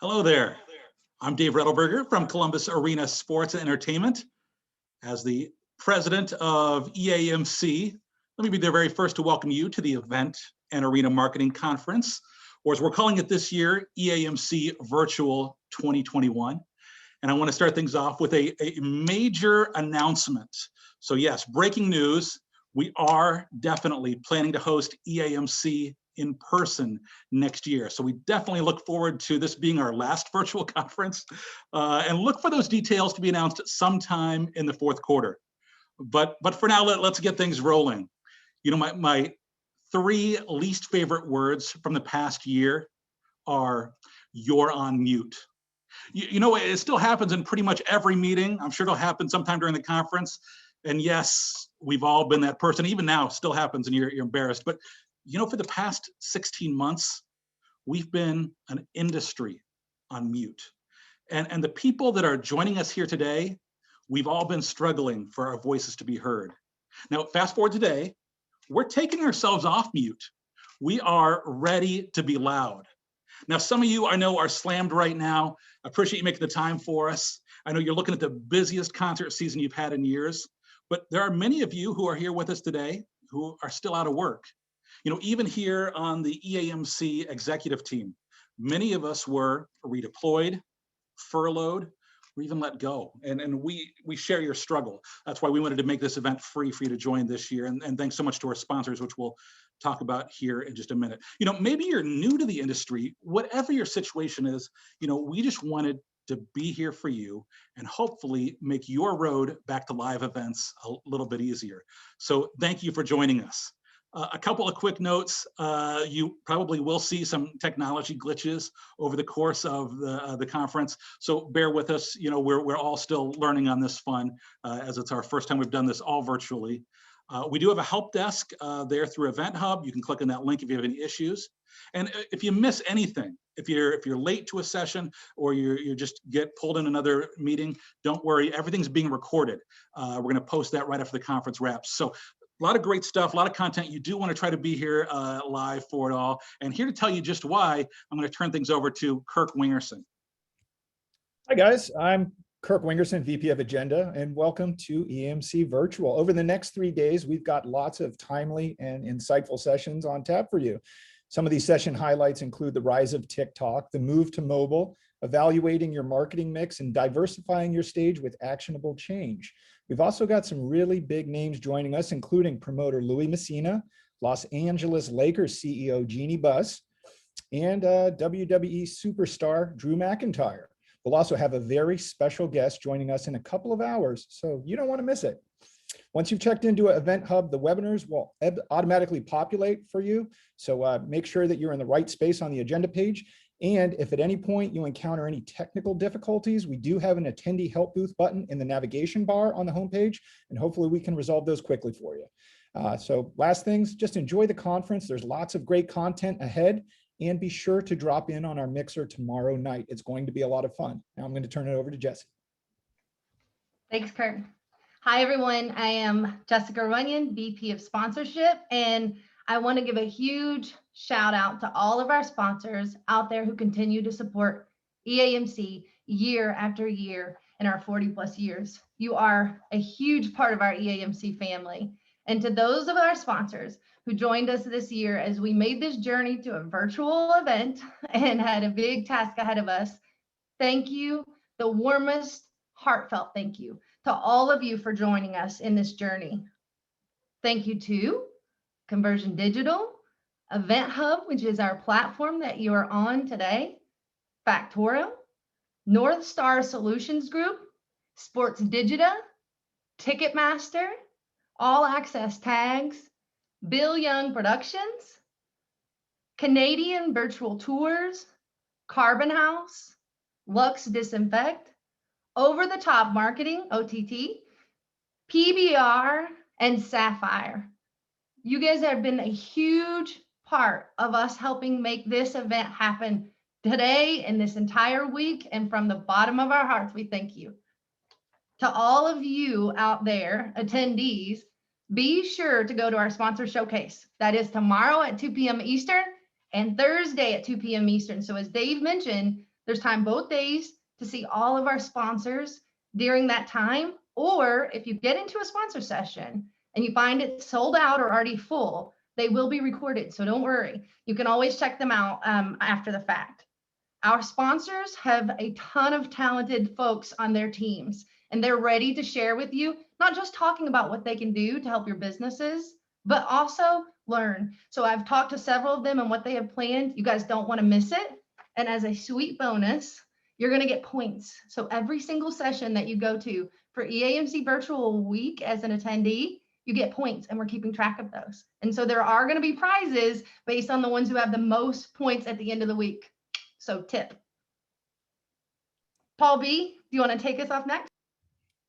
Hello there. I'm Dave Redelberger from Columbus Arena Sports and Entertainment. As the president of EAMC, let me be the very first to welcome you to the Event and Arena Marketing Conference, or as we're calling it this year, EAMC Virtual 2021. And I want to start things off with a major announcement. So yes, breaking news, we are definitely planning to host EAMC in person next year. So we definitely look forward to this being our last virtual conference and look for those details to be announced sometime in the fourth quarter. But for now, let's get things rolling. You know, my three least favorite words from the past year are "you're on mute." You know, it still happens in pretty much every meeting. I'm sure it'll happen sometime during the conference. And yes, we've all been that person. Even now, still happens and you're embarrassed. But you know, for the past 16 months, we've been an industry on mute. And the people that are joining us here today, we've all been struggling for our voices to be heard. Now, fast forward today, we're taking ourselves off mute. We are ready to be loud. Now, some of you I know are slammed right now. I appreciate you making the time for us. I know you're looking at the busiest concert season you've had in years, but there are many of you who are here with us today who are still out of work. You know, even here on the EAMC executive team, many of us were redeployed, furloughed, or even let go. And we share your struggle. That's why we wanted to make this event free for you to join this year. And thanks so much to our sponsors, which we'll talk about here in just a minute. You know, maybe you're new to the industry, whatever your situation is, you know, we just wanted to be here for you and hopefully make your road back to live events a little bit easier. So thank you for joining us. A couple of quick notes. You probably will see some technology glitches over the course of the conference, so bear with us. You know, we're all still learning on this fun as it's our first time we've done this all virtually. We do have a help desk there through Event Hub. You can click on that link if you have any issues. And if you miss anything, if you're late to a session or you just get pulled in another meeting, don't worry, everything's being recorded. We're going to post that right after the conference wraps. So a lot of great stuff, a lot of content. You do want to try to be here live for it all. And here to tell you just why, I'm going to turn things over to Kirk Wingerson. Hi guys, I'm Kirk Wingerson, VP of Agenda, and welcome to EAMC Virtual. Over the next 3 days, we've got lots of timely and insightful sessions on tap for you. Some of these session highlights include the rise of TikTok, the move to mobile, evaluating your marketing mix, and diversifying your stage with actionable change. We've also got some really big names joining us, including promoter Louis Messina, Los Angeles Lakers CEO Jeannie Buss, and WWE superstar Drew McIntyre. We'll also have a very special guest joining us in a couple of hours, so you don't want to miss it. Once you've checked into Event Hub, the webinars will automatically populate for you. So make sure that you're in the right space on the agenda page. And if at any point you encounter any technical difficulties, we do have an attendee help booth button in the navigation bar on the homepage, and hopefully we can resolve those quickly for you. So last things, just enjoy the conference. There's lots of great content ahead, and be sure to drop in on our mixer tomorrow night. It's going to be a lot of fun. Now I'm going to turn it over to Jesse. Thanks, Kurt. Hi, everyone. I am Jessica Runyon, VP of Sponsorship, and I want to give a huge shout out to all of our sponsors out there who continue to support EAMC year after year in our 40 plus years. You are a huge part of our EAMC family. And to those of our sponsors who joined us this year as we made this journey to a virtual event and had a big task ahead of us, thank you. The warmest, heartfelt thank you to all of you for joining us in this journey. Thank you to Conversion Digital, Event Hub, which is our platform that you are on today, Factorial, North Star Solutions Group, Sports Digita, Ticketmaster, All Access Tags, Bill Young Productions, Canadian Virtual Tours, Carbon House, Lux Disinfect, Over the Top Marketing, OTT, PBR, and Sapphire. You guys have been a huge part of us helping make this event happen today and this entire week. And from the bottom of our hearts, we thank you. To all of you out there, attendees, be sure to go to our sponsor showcase. That is tomorrow at 2 p.m. Eastern and Thursday at 2 p.m. Eastern. So as Dave mentioned, There's time both days to see all of our sponsors during that time. Or if you get into a sponsor session and you find it sold out or already full, they will be recorded. So don't worry. You can always check them out after the fact. Our sponsors have a ton of talented folks on their teams, and they're ready to share with you, not just talking about what they can do to help your businesses, but also learn. So I've talked to several of them and what they have planned. You guys don't want to miss it. And as a sweet bonus, you're going to get points. So every single session that you go to for EAMC Virtual Week as an attendee, you get points, and we're keeping track of those. And so there are going to be prizes based on the ones who have the most points at the end of the week. So tip. Paul B, do you want to take us off next?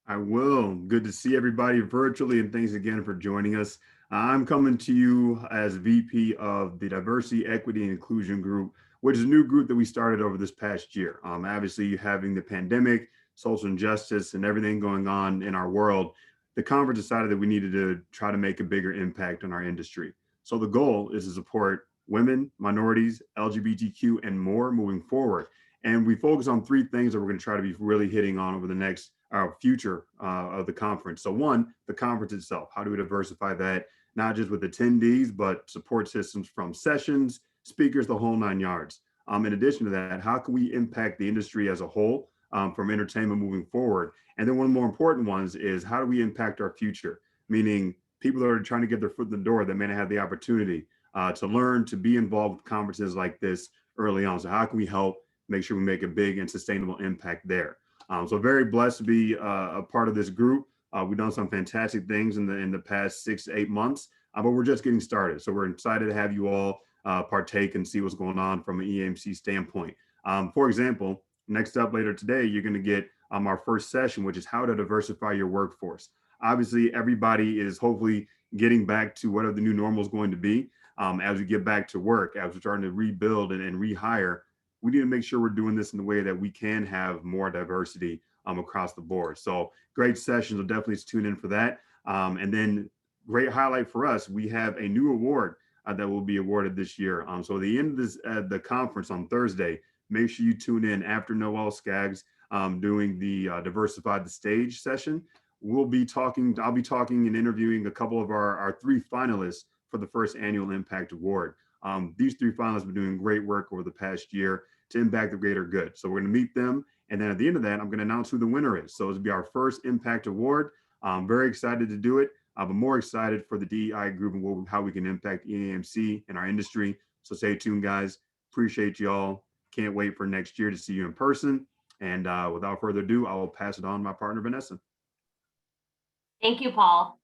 I will. Good to see everybody virtually, and thanks again for joining us. I'm coming to you as VP of the Diversity, Equity, and Inclusion Group, which is a new group that we started over this past year. Obviously, having the pandemic, social injustice, and everything going on in our world, the conference decided that we needed to try to make a bigger impact on our industry. So the goal is to support women, minorities, LGBTQ, and more moving forward. And we focus on three things that we're going to try to be really hitting on over the next future of the conference. So one, the conference itself. How do we diversify that, not just with attendees, but support systems from sessions, speakers, the whole 9 yards. In addition to that, how can we impact the industry as a whole from entertainment moving forward? And then one of the more important ones is how do we impact our future? Meaning people that are trying to get their foot in the door that may not have the opportunity to learn, to be involved with conferences like this early on. So how can we help make sure we make a big and sustainable impact there? So very blessed to be a part of this group. We've done some fantastic things in the past 6 to 8 months, but we're just getting started. So we're excited to have you all partake and see what's going on from an EAMC standpoint. For example, next up later today, you're going to get our first session, which is how to diversify your workforce. Obviously, everybody is hopefully getting back to whatever the new normal is going to be. As we get back to work, as we're starting to rebuild and rehire, we need to make sure we're doing this in a way that we can have more diversity across the board. So great sessions. We'll definitely tune in for that. And then great highlight for us, we have a new award that will be awarded this year. So at the end of this, the conference on Thursday, make sure you tune in after Noel Skaggs doing the Diversify the Stage session. I'll be talking and interviewing a couple of our 3 finalists for the first annual Impact Award. These 3 finalists have been doing great work over the past year to impact the greater good. So we're going to meet them. And then at the end of that, I'm going to announce who the winner is. So it'll be our first Impact Award. I'm very excited to do it. I'm more excited for the DEI group and how we can impact EAMC and our industry. So stay tuned, guys. Appreciate y'all. Can't wait for next year to see you in person. And without further ado, I will pass it on to my partner, Vanessa. Thank you, Paul.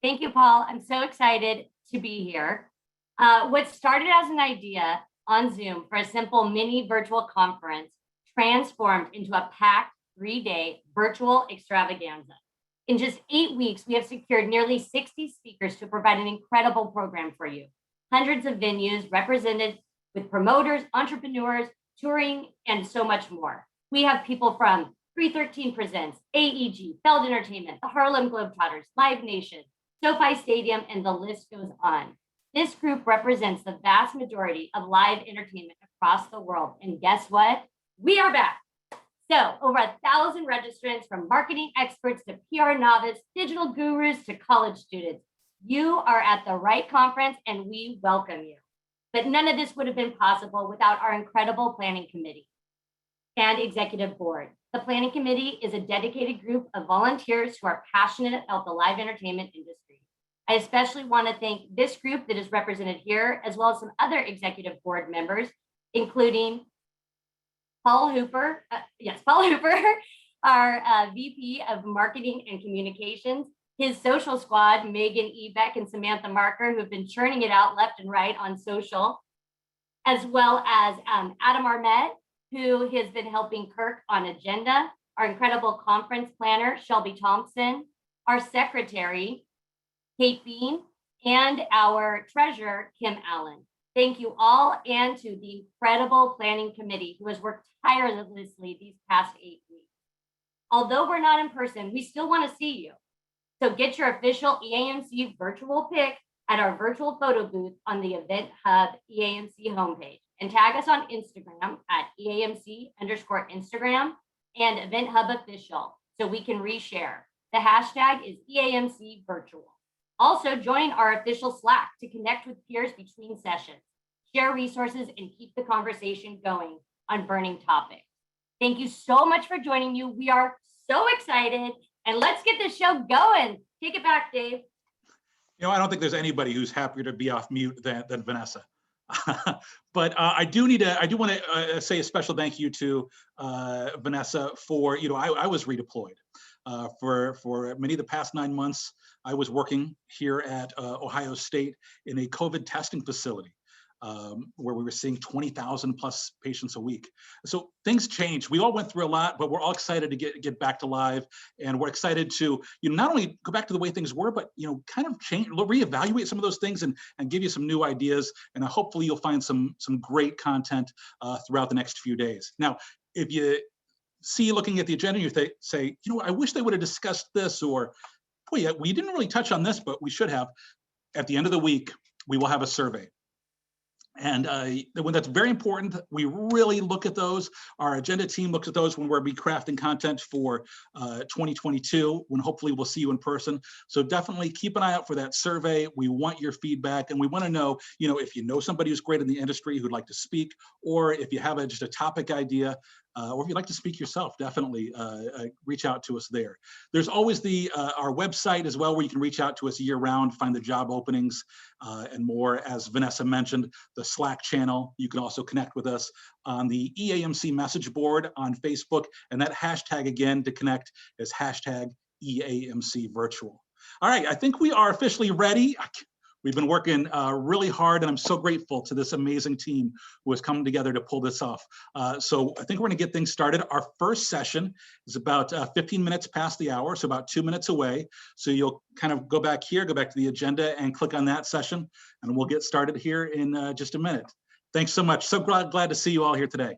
Thank you, Paul. I'm so excited to be here. What started as an idea on Zoom for a simple mini virtual conference transformed into a packed 3-day virtual extravaganza. In just 8 weeks, we have secured nearly 60 speakers to provide an incredible program for you. Hundreds of venues represented with promoters, entrepreneurs, touring, and so much more. We have people from 313 Presents, AEG, Feld Entertainment, the Harlem Globetrotters, Live Nation, SoFi Stadium, and the list goes on. This group represents the vast majority of live entertainment across the world. And guess what? We are back. So over 1,000 registrants, from marketing experts to PR novice, digital gurus to college students. You are at the right conference and we welcome you. But none of this would have been possible without our incredible planning committee and executive board. The planning committee is a dedicated group of volunteers who are passionate about the live entertainment industry. I especially want to thank this group that is represented here, as well as some other executive board members, including Paul Hooper, our VP of Marketing and Communications, his social squad, Megan Ebeck and Samantha Marker, who have been churning it out left and right on social, as well as Adam Armet, who has been helping Kirk on agenda, our incredible conference planner, Shelby Thompson, our secretary, Kate Bean, and our treasurer, Kim Allen. Thank you all, and to the incredible planning committee who has worked tirelessly these past 8 weeks. Although we're not in person, we still want to see you. So get your official EAMC virtual pic at our virtual photo booth on the Event Hub EAMC homepage. and tag us on Instagram at EAMC_Instagram and Event Hub Official so we can reshare. The hashtag is EAMC Virtual. Also, join our official Slack to connect with peers between sessions, share resources, and keep the conversation going on burning topics. Thank you so much for joining you. We are so excited, and let's get this show going. Take it back, Dave. I don't think there's anybody who's happier to be off mute than Vanessa. But I do want to say a special thank you to Vanessa for, I was redeployed for many of the past 9 months. I was working here at Ohio State in a COVID testing facility where we were seeing 20,000 plus patients a week. So things changed. We all went through a lot, but we're all excited to get back to live, and we're excited to not only go back to the way things were, but kind of change, reevaluate some of those things and give you some new ideas. And hopefully you'll find some great content throughout the next few days. Now, if you see looking at the agenda, you say, I wish they would have discussed this, or boy, we didn't really touch on this, but we should have. At the end of the week, we will have a survey. And when that's very important, we really look at those. Our agenda team looks at those when we're crafting content for 2022, when hopefully we'll see you in person. So definitely keep an eye out for that survey. We want your feedback, and we want to know, if you know somebody who's great in the industry who'd like to speak, or if you have just a topic idea, or if you'd like to speak yourself, definitely reach out to us there. There's always our website as well, where you can reach out to us year round, find the job openings and more. As Vanessa mentioned, the Slack channel, you can also connect with us on the EAMC message board on Facebook, and that hashtag again to connect is hashtag EAMC Virtual. All right, I think we are officially ready. We've been working really hard, and I'm so grateful to this amazing team who has come together to pull this off. So I think we're going to get things started. Our first session is about 15 minutes past the hour, so about 2 minutes away. So you'll kind of go back to the agenda and click on that session, and we'll get started here in just a minute. Thanks so much. So glad to see you all here today.